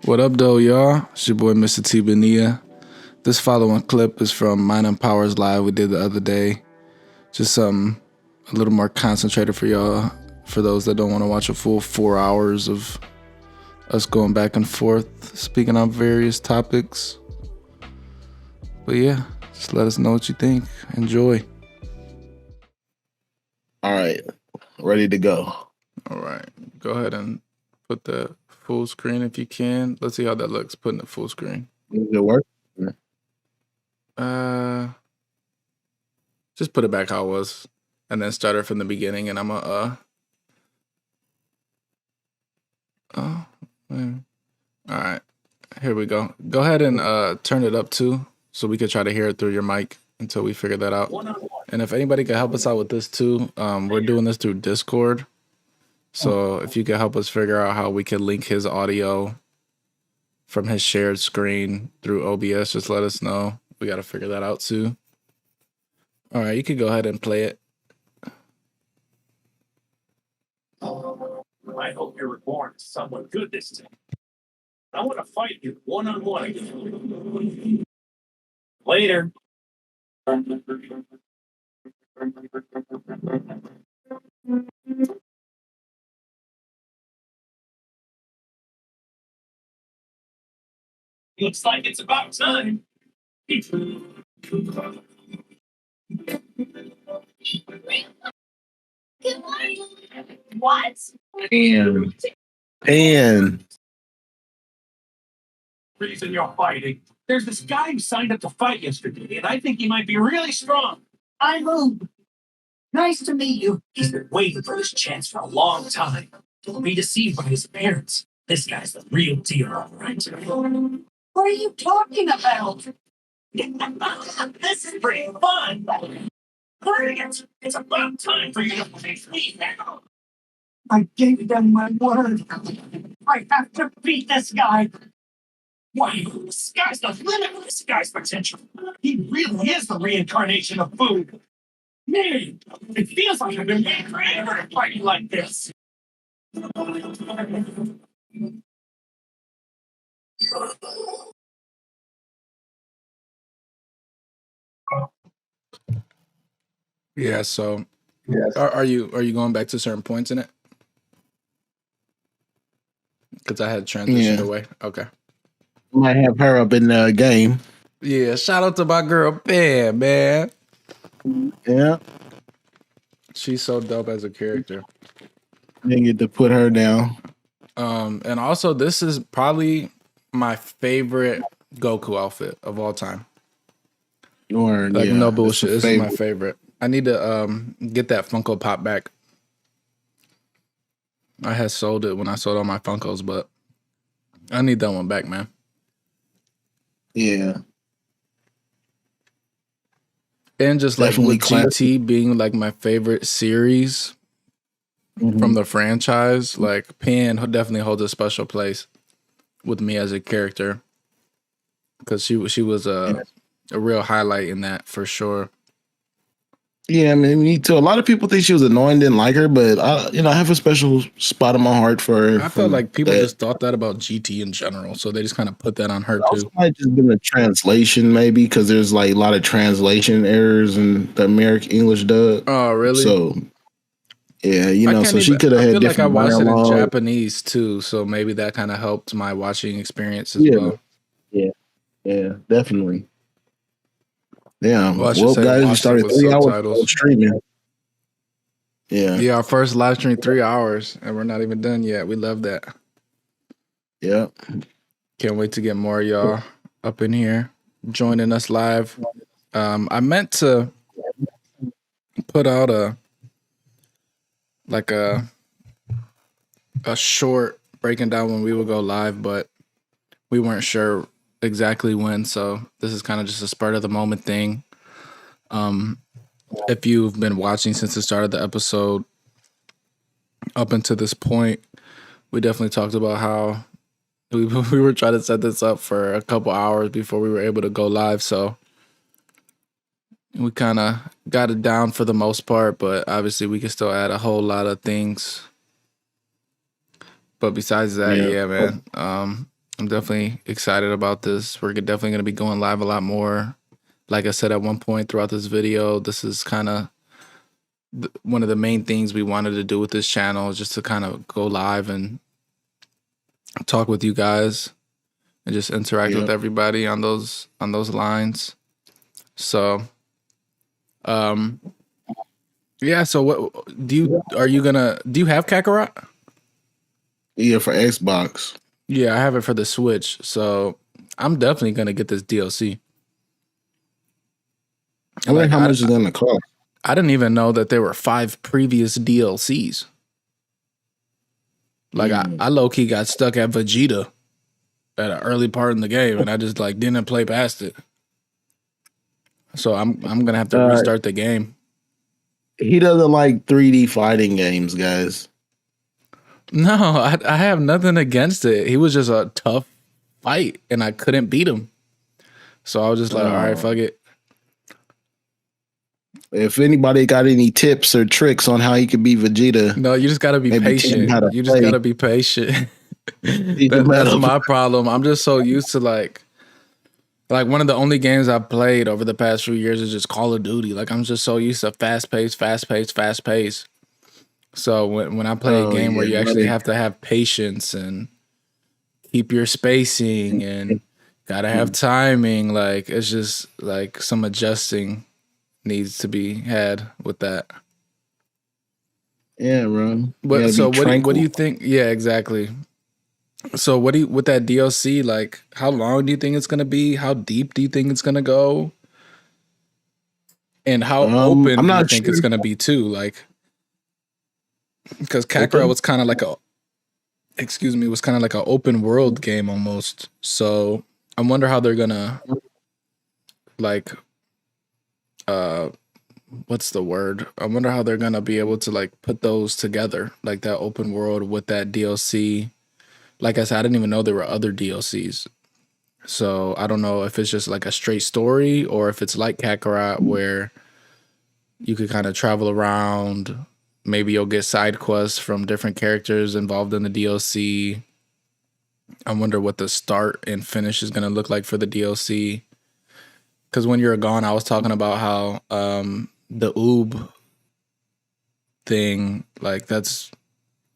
What up, though, y'all? It's your boy, Mr. T. Benia. This following clip is from Mind and Powers Live we did the other day. Just something a little more concentrated for y'all, for those that don't want to watch a full 4 hours of us going back and forth, speaking on various topics. But yeah, just let us know what you think. Enjoy. All right, ready to go. All right, go ahead and put the full screen if you can. Let's see how that looks, putting it full screen. Does it work? Just put it back how it was, and then start it from the beginning. And I'm all right, here we go. Go ahead and turn it up too, so we could try to hear it through your mic until we figure that out. And if anybody could help us out with this too, we're doing this through Discord. So if you could help us figure out how we can link his audio from his shared screen through OBS, just let us know. We got to figure that out too. All right, you could go ahead and play it. I hope you're reborn as someone good this time. I want to fight you one-on-one again. Later. Looks like it's about time. What? And Reason you're fighting. There's this guy who signed up to fight yesterday, and I think he might be really strong. I'm Moon. Nice to meet you. He's been waiting for this chance for a long time. Don't be deceived by his appearance. This guy's the real deal, all right? What are you talking about? This is pretty fun. Hurry it. It's about time for you to face me now. I gave them my word. I have to beat this guy. Wow, the sky's the limit for this guy's potential. He really is the reincarnation of food. Man, it feels like I've been waiting forever to fight you like this. Yeah. So, are you going back to certain points in it? Because I had transitioned away. Okay. might have her up in the game. Yeah. Shout out to my girl Pam, man. Yeah, She's so dope as a character. they get to put her down. And also, this is probably my favorite Goku outfit of all time. Or Like, yeah, no that's bullshit. the This is my favorite. favorite. I need to get that Funko Pop back. I had sold it when I sold all my Funkos, but I need that one back, man. Yeah, And just like Definitely with classic. GT being like my favorite series from the franchise, like Pan definitely holds a special place with me as a character, because she was a real highlight in that for sure. Yeah, I mean, me too. A lot of people think she was annoying, didn't like her, but I have a special spot in my heart for her. I felt like people that. just thought that about GT in general, so they just kind of put that on her It also too. might just been a translation, maybe, because there's like a lot of translation errors in the American English dub. Oh, really? So, yeah, you I know, can't so she even- could have I had feel like I different watched it in dialogue. Japanese too, so maybe that kind of helped my watching experience as Yeah. well. Yeah, definitely. Yeah. Well, I should Well, say guys, we watched it started with 3 hours subtitles. of streaming. Yeah. Yeah, our first live stream 3 hours, and we're not even done yet. We love that. Yeah. Can't wait to get more of y'all up in here joining us live. I meant to put out a short breaking down when we would go live, but we weren't sure exactly when, so this is kind of just a spur of the moment thing. If you've been watching since the start of the episode up until this point, we definitely talked about how we were trying to set this up for a couple hours before we were able to go live, so we kind of got it down for the most part, but obviously we can still add a whole lot of things. But besides that, yeah man, I'm definitely excited about this. We're definitely going to be going live a lot more. Like I said at one point throughout this video, this is kind of one of the main things we wanted to do with this channel, is just to kind of go live and talk with you guys and just interact with everybody on those lines. So, yeah. So, what do you do? You have Kakarot? Yeah, for Xbox. Yeah, I have it for the Switch. So I'm definitely gonna get this DLC. I wonder how much it's gonna cost. I didn't even know that there were 5 previous DLCs. Like I low key got stuck at Vegeta at an early part in the game, and I just like didn't play past it. So I'm gonna have to restart the game. He doesn't like 3D fighting games, guys. No, I have nothing against it. He was just a tough fight, and I couldn't beat him. So I was just like, all right, fuck it. If anybody got any tips or tricks on how he could beat Vegeta, no, you just gotta be patient. You just gotta be patient. That's my problem. I'm just so used to like one of the only games I've played over the past few years is just Call of Duty. Like I'm just so used to fast pace. So when I play a game where you actually have to have patience and keep your spacing and gotta have timing, like it's just like some adjusting needs to be had with that. Yeah, bro. But so what do you think? Yeah, exactly. So what do you, with that DLC, like how long do you think it's gonna be? How deep do you think it's gonna go? And how open do you think it's gonna be too? Like, because Kakarot was kind of like an open world game almost. So I wonder how they're gonna like what's the word? I wonder how they're gonna be able to like put those together, like that open world with that DLC. Like I said, I didn't even know there were other DLCs. So I don't know if it's just like a straight story or if it's like Kakarot where you could kind of travel around. Maybe you'll get side quests from different characters involved in the DLC. I wonder what the start and finish is going to look like for the DLC. Because when you're gone, I was talking about how the Oob thing, like that's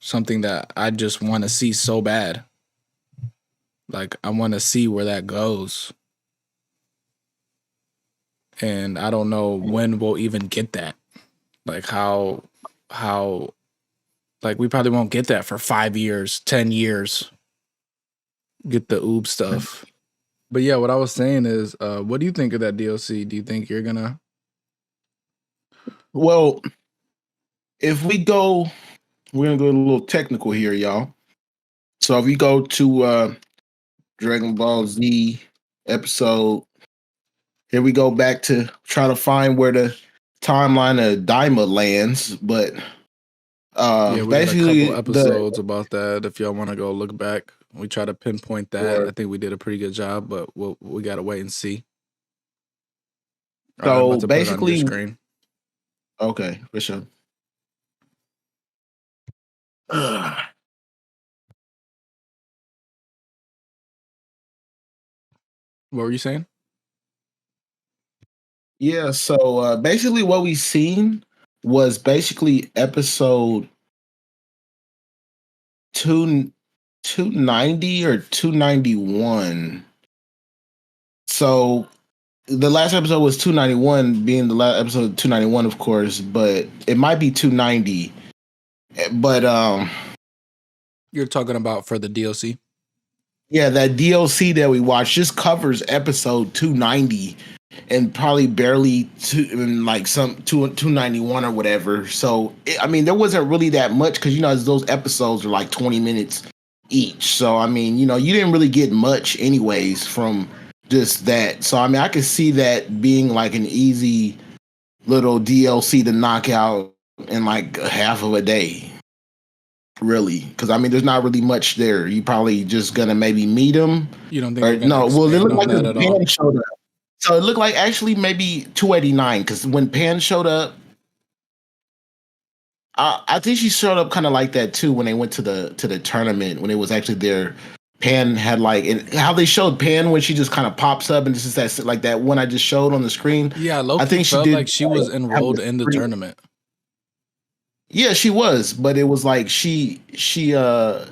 something that I just want to see so bad. Like I want to see where that goes. And I don't know when we'll even get that. Like how like we probably won't get that for 5 years, 10 years. Get the Oob stuff. But yeah, what I was saying is, what do you think of that DLC? Do you think you're gonna? Well, if we go, we're gonna go a little technical here, y'all. So if you go to Dragon Ball Z episode, here we go back to try to find where the timeline of Daima lands, but yeah, we basically got a couple episodes about that. If y'all want to go look back, we try to pinpoint that. I think we did a pretty good job, but we gotta wait and see. So basically, screen. Okay, for sure. What were you saying? Yeah, so basically what we seen was basically episode 290 or 291. So the last episode was 291, being the last episode 291, of course, but it might be 290. But you're talking about for the DLC? Yeah, that DLC that we watched just covers episode 290 and probably barely like some 291 or whatever. So I mean, there wasn't really that much because those episodes are like 20 minutes each. So I mean, you didn't really get much anyways from just that. So I mean, I could see that being like an easy little DLC to knock out in like half of a day. Really, because I mean, there's not really much there. You probably just gonna maybe meet him. You don't think? No. Well, it looked like the Pan showed up. So it looked like actually maybe 289 because when Pan showed up, I think she showed up kind of like that too when they went to the tournament when it was actually their Pan had like, and how they showed Pan when she just kind of pops up and it's just that like that one I just showed on the screen. Yeah, I Loki think she felt did like she was have enrolled a in the pretty- tournament. Yeah, she was, but it was like she had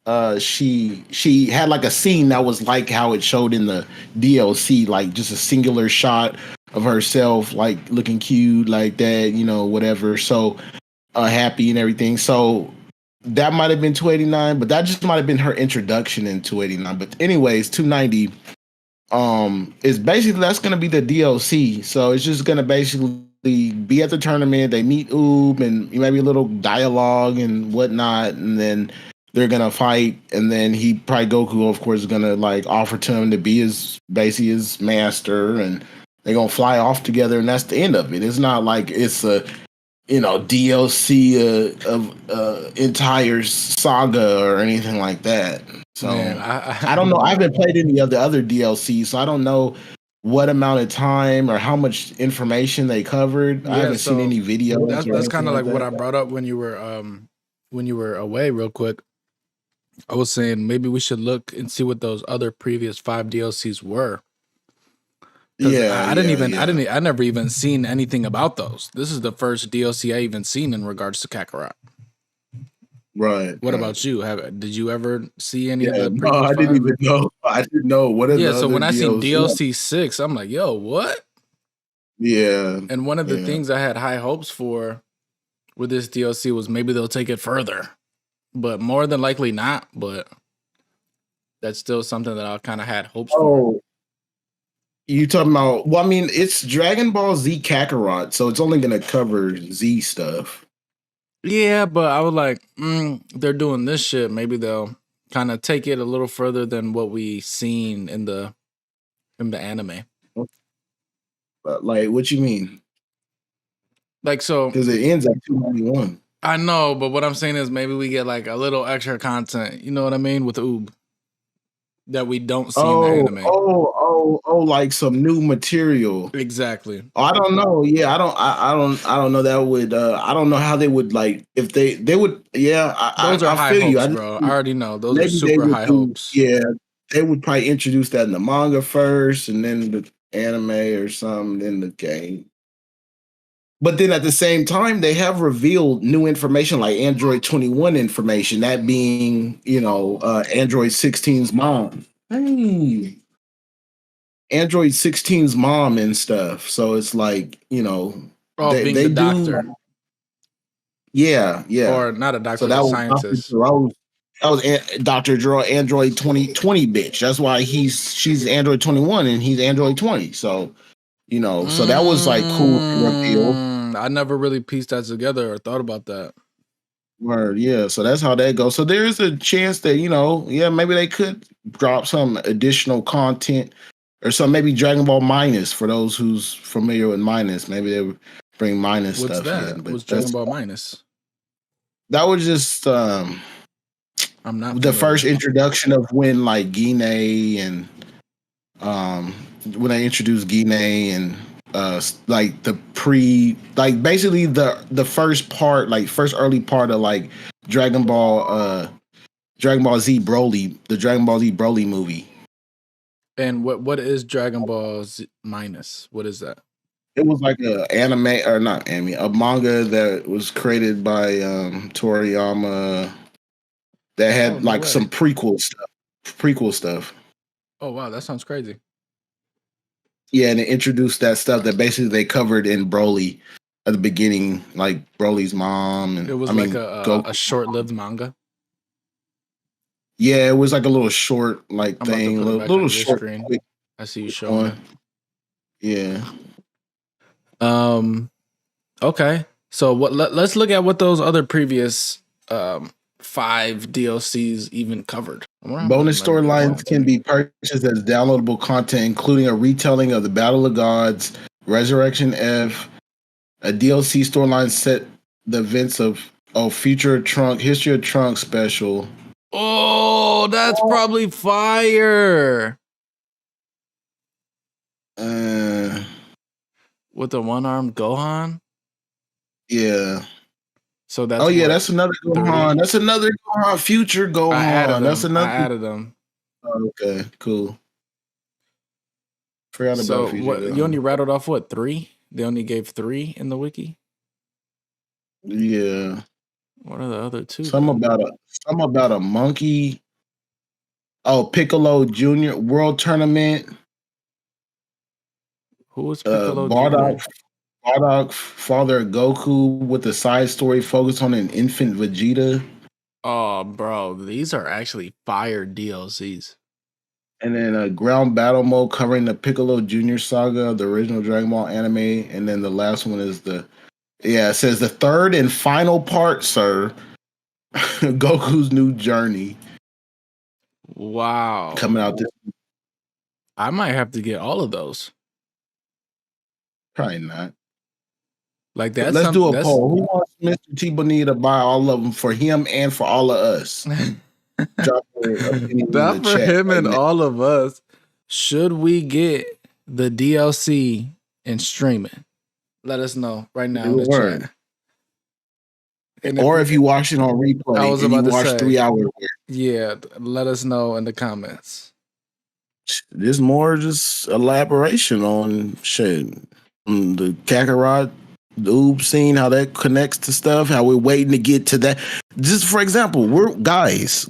like a scene that was like how it showed in the DLC, like just a singular shot of herself, like looking cute, like that, you know, whatever. So happy and everything. So that might have been 289, but that just might have been her introduction in 289. But anyways, 290 is basically that's gonna be the DLC. So it's just gonna basically be at the tournament. They meet Oob and maybe a little dialogue and whatnot, and then they're gonna fight, and then he probably Goku, of course, is gonna like offer to him to be his basically his master, and they're gonna fly off together, and that's the end of it. It's not like it's a DLC of entire saga or anything like that. So Man, I don't know. I haven't played any of the other DLC, so I don't know what amount of time or how much information they covered. I yeah, haven't seen so any videos or that's anything kind of like like what that. I brought up when you were away real quick. I was saying maybe we should look and see what those other previous 5 DLCs were. Because Yeah, I never even seen anything about those. This is the first DLC I even seen in regards to Kakarot. right. What about you? Did you ever see any of Yeah, the no, previous I didn't 5? even know. I didn't know what are Yeah, the so other when I seen DLC. DLC 6, I'm like, yo, what? Yeah, And one of the yeah. things I had high hopes for with this DLC was maybe they'll take it further. But more than likely not, but that's still something that I kind of had hopes for. Oh, you talking about? Well, I mean, it's Dragon Ball Z Kakarot, so it's only going to cover Z stuff. Yeah, but I was like, they're doing this shit. Maybe they'll kind of take it a little further than what we seen in the anime. But, like, what you mean? Like, so Because it ends at 291. I know, but what I'm saying is maybe we get like a little extra content. You know what I mean with Oob that we don't see in the anime. Like some new material. Exactly. I don't know. Yeah, I don't know that would. I don't know how they would like if they would. Yeah, Those are I high feel you. hopes, I just, bro. I already know. Those are maybe they super would high do. hopes. Yeah, they would probably introduce that in the manga first, and then the anime or something, then the game. But then at the same time, they have revealed new information like Android 21 information, that being, Android 16's mom. Hey. Android 16's mom and stuff. So it's like, Oh, being they the do. doctor. Yeah, yeah. Or not a So doctor, that a was Dr. scientist. Gero. That was Dr. Gero Android 2020 bitch. That's why she's Android 21 and he's Android 20. So, so that was like cool reveal. I never really pieced that together or thought about that. Word, yeah. So that's how that goes. So there is a chance that, maybe they could drop some additional content or some maybe Dragon Ball Minus for those who's familiar with Minus. Maybe they would bring Minus What's stuff that? in. But What's Dragon Ball Minus? that was just I'm not the first familiar. introduction of when like Gine and when I introduced Gine and like the basically the first part, like first early part of like Dragon Ball Z Broly, the Dragon Ball Z Broly movie. And what is Dragon Ball Z Minus? What is that? It was like a anime or not anime, a manga that was created by Toriyama that Oh, had no like way. some prequel stuff. Oh, wow. That sounds crazy. Yeah, and it introduced that stuff that basically they covered in Broly at the beginning, like Broly's mom, and It was like a short-lived manga. Yeah, it was like a little short, like I'm about to thing, put it back little on your short, screen. quick I see you showing one. Yeah. it. Okay. So let's look at what those other previous 5 DLCs even covered. Bonus storylines can be purchased as downloadable content, including a retelling of the Battle of Gods, Resurrection F, a DLC storyline set the events of future Trunk, History of Trunk special. Oh, that's probably fire. Uh, With the one-armed Gohan? yeah. So that's Oh yeah, what, that's another 30? Gohan. That's another Gohan. Future I added Gohan. That's them. I another. added them. Oh, okay, cool. Forgot about So Future what? You only Gohan. rattled off what, 3? They only gave 3 in the wiki. Yeah, What are the other 2 some then? about a monkey. Oh, Piccolo Junior World Tournament. Who was Piccolo Bardock, Jr.? Bardock, father of Goku, with a side story focused on an infant Vegeta. Oh, bro, these are actually fire DLCs. And then a ground battle mode covering the Piccolo Junior saga, the original Dragon Ball anime. And then the last one is it says the third and final part, sir. Goku's new journey Wow. coming out this. I might have to get all of those. Probably not. Like that's Let's do something a that's poll. Who wants Mr. T Bonita to buy all of them for him and for all of us? Drop your opinion in the not for chat him right and now. all of us. Should we get the DLC and stream it? Let us know right now in the Word. chat. And Or if you watch it on replay I was and you about to watch say, 3 hours. yeah, let us know in the comments. There's more just elaboration on shit. The Kakarot, the Oob scene, how that connects to stuff, how we're waiting to get to that. Just for example, we're guys.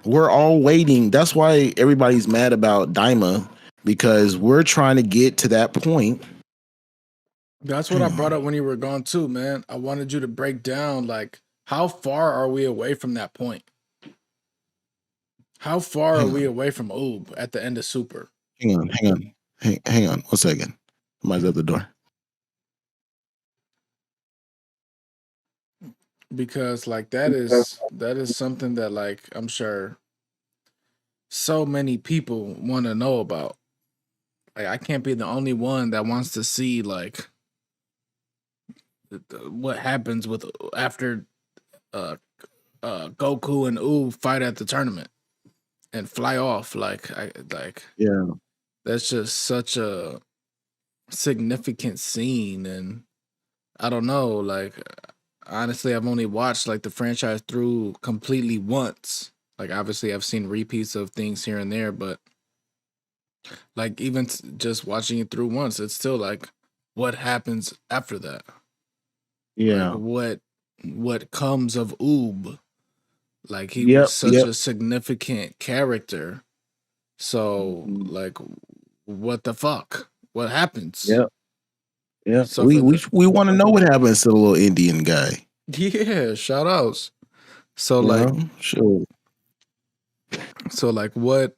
We're all waiting. That's why everybody's mad about Daima, because we're trying to get to that point. That's what I brought up when you were gone too, man. I wanted you to break down like how far are we away from that point? How far are we away from Oob at the end of Super? Hang on 1 second. Somebody's at the door. Because like that is something that like I'm sure so many people want to know about. Like I can't be the only one that wants to see like what happens with after Goku and Oob fight at the tournament and fly off. Yeah. That's just such a significant scene, and I don't know, like honestly I've only watched like the franchise through completely once. Like obviously I've seen repeats of things here and there, but like even just watching it through once, it's still like what happens after that? Yeah. Like what comes of Oob? Like he was such a significant character. So like what the fuck? What happens? Yeah. So We want to know what happens to the little Indian guy. yeah, shout outs. So Sure. so like what,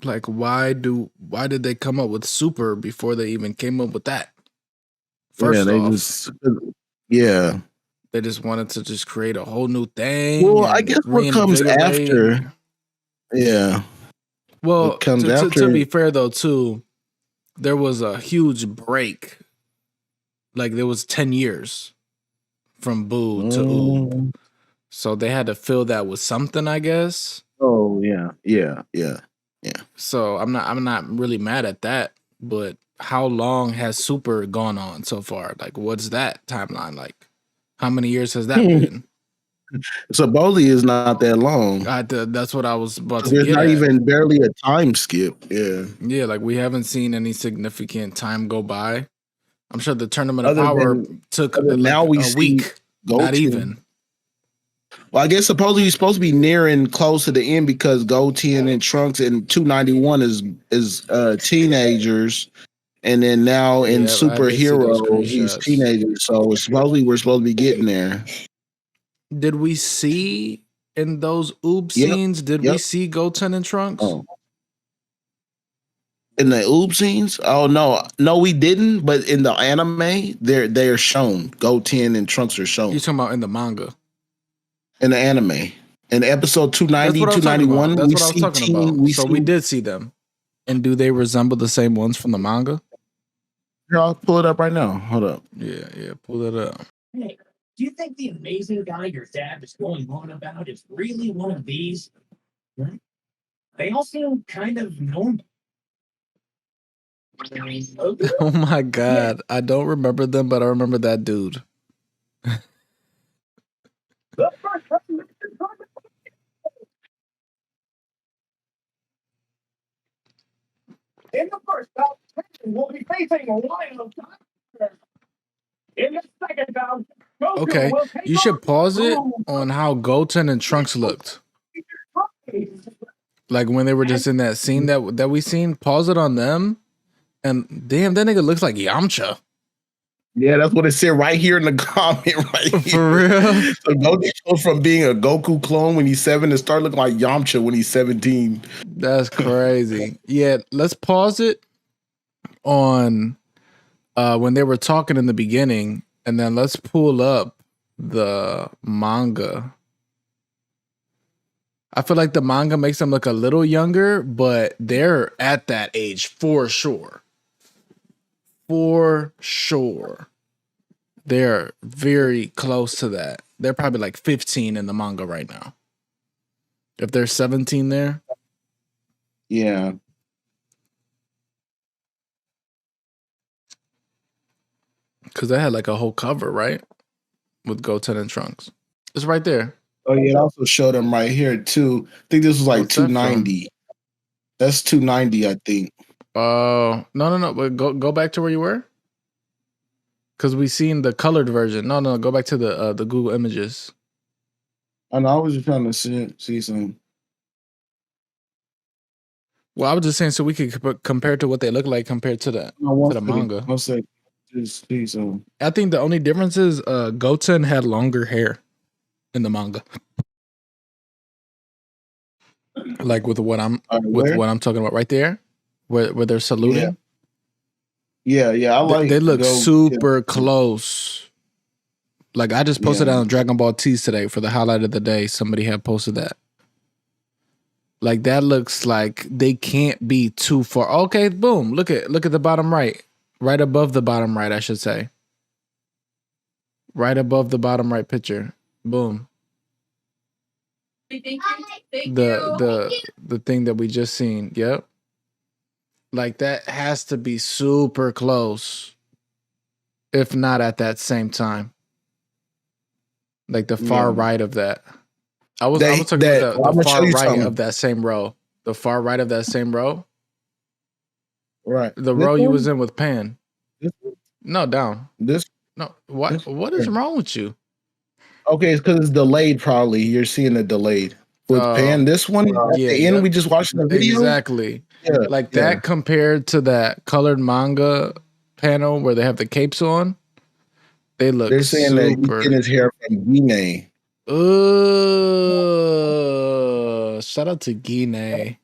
like why did they come up with Super before they even came up with that? First off, they just wanted to just create a whole new thing. Well, I and guess what comes reinvigorate. after. Yeah. Well, What comes to after. be fair though, too, there was a huge break. Like there was 10 years from Boo to Oob. So they had to fill that with something, I guess. Oh yeah. So I'm not really mad at that, but how long has Super gone on so far? Like what's that timeline like? How many years has that been? Supposedly is not that long. That's what I was about to There's get not at. even barely a time skip. Yeah. Yeah, like we haven't seen any significant time go by. I'm sure the Tournament of Other Power than- took other than like now we a see week. Not Goten. even. Well, I guess supposedly he's supposed to be nearing close to the end because Goten and Trunks and 291 is teenagers, and then now in Yeah, I did see those Superhero he's screenshots. teenagers. So supposedly we're supposed to be getting there. Did we see in those Oob Yep, scenes? Did we yep. see Goten and Trunks? Oh. In the Oob scenes? Oh no, we didn't. But in the anime, they're shown. Goten and Trunks are shown You talking about in the manga? in the anime. In episode 290, That's what I was talking 291, about. That's we what I was see talking teen. about. So we did see them. And do they resemble the same ones from the manga? Here, I'll pull it up right now. Hold up. Yeah, pull it up. Hey, do you think the amazing guy your dad is going on about is really one of these? They all seem kind of normal. Oh my god. I don't remember them, but I remember that dude. The first person in the first bout, Tekken will be facing a line of time. In the second bout, Goku Okay, will take you should on pause it on how Goten and Trunks looked. Like when they were just in that scene that we seen. Pause it on them, and damn, that nigga looks like Yamcha. Yeah, that's what it said right here in the comment right here. For real? So Goku goes from being a Goku clone when he's 7 to start looking like Yamcha when he's 17. That's crazy. Yeah, let's pause it on when they were talking in the beginning, and then let's pull up the manga. I feel like the manga makes them look a little younger, but they're at that age for sure. For sure. They're very close to that. They're probably like 15 in the manga right now. If they're 17 there. Yeah. Because they had like a whole cover, right? With Goten and Trunks. It's right there. Oh, yeah, it also showed them right here, too. I think this was like What's that from? 290. That's 290, I think. Oh, no. But go back to where you were. Because we seen the colored version. No. Go back to the Google Images. I know, I was just trying to see some. Well, I was just saying so we could compare to what they look like compared to the manga. I'll say, just see some. I think the only difference is Goten had longer hair in the manga. Like with what I'm talking about right there, where they're saluting. Yeah. I like. They look super close. Like I just posted that on Dragon Ball Tees today for the highlight of the day. Somebody had posted that. Like that looks like they can't be too far. Okay, boom. Look at the bottom right. Right above the bottom right, I should say. Right above the bottom right picture. Boom. Thank you. The thing that we just seen. Yep. Like that has to be super close. If not at that same time. Like the far right of that. I was talking about the far right of that same row. The far right of that same row. Right. The row you was in with Pan. No, down. No. What is wrong with you? Okay, it's because it's delayed probably. You're seeing it delayed. With Pan, this one at the end we just watched the video. Exactly. Yeah, that compared to that colored manga panel where they have the capes on. They're saying that he's getting his hair from Gine. Shout out to Gine.